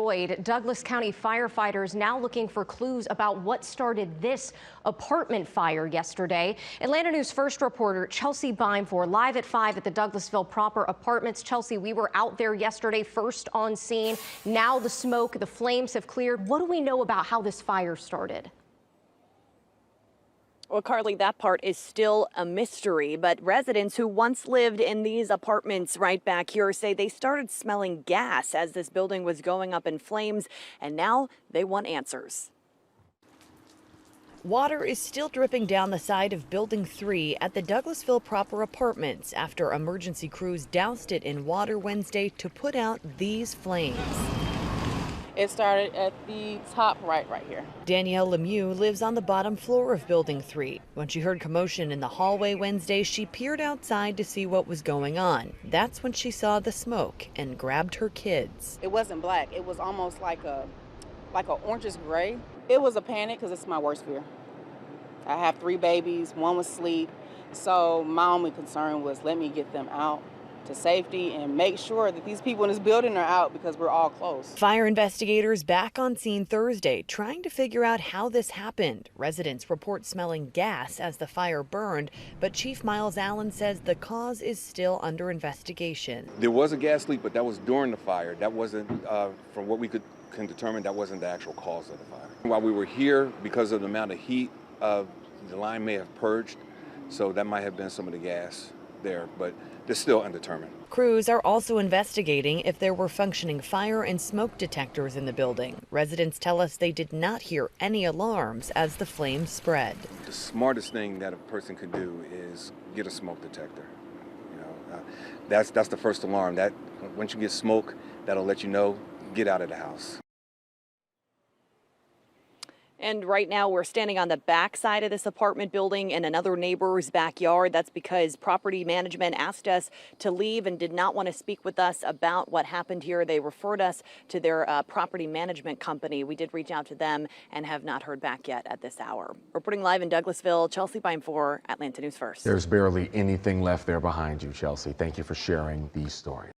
destroyed. Douglas County firefighters now looking for clues about what started this apartment fire yesterday. Atlanta News First reporter Chelsea Bimeford live at 5 at the Douglasville proper apartments. Chelsea, we were out there yesterday, first on scene. Now the smoke, the flames have cleared. What do we know about how this fire started? Well, Carly, that part is still a mystery, but residents who once lived in these apartments right back here say they started smelling gas as this building was going up in flames, and now they want answers. Water is still dripping down the side of Building 3 at the Douglasville proper apartments after emergency crews doused it in water Wednesday to put out these flames. It started at the top right here. Danielle Lemieux lives on the bottom floor of Building 3. When she heard commotion in the hallway Wednesday, she peered outside to see what was going on. That's when she saw the smoke and grabbed her kids. It wasn't black. It was almost like a orangish gray. It was a panic because it's my worst fear. I have 3 babies. One was asleep. So my only concern was let me get them out to safety and make sure that these people in this building are out because we're all close. Fire investigators back on scene Thursday trying to figure out how this happened. Residents report smelling gas as the fire burned, but Chief Miles Allen says the cause is still under investigation. There was a gas leak, but that was during the fire. That wasn't, from what we can determine, that wasn't the actual cause of the fire. While we were here, because of the amount of heat, the line may have purged, so that might have been some of the gas there, but they're still undetermined. Crews are also investigating if there were functioning fire and smoke detectors in the building. Residents tell us they did not hear any alarms as the flames spread. The smartest thing that a person could do is get a smoke detector. You know, that's the first alarm. That once you get smoke, that'll let you know, get out of the house. And right now we're standing on the back side of this apartment building in another neighbor's backyard. That's because property management asked us to leave and did not want to speak with us about what happened here. They referred us to their property management company. We did reach out to them and have not heard back yet at this hour. Reporting live in Douglasville, Chelsea Bimeford, Atlanta News First. There's barely anything left there behind you, Chelsea. Thank you for sharing these stories.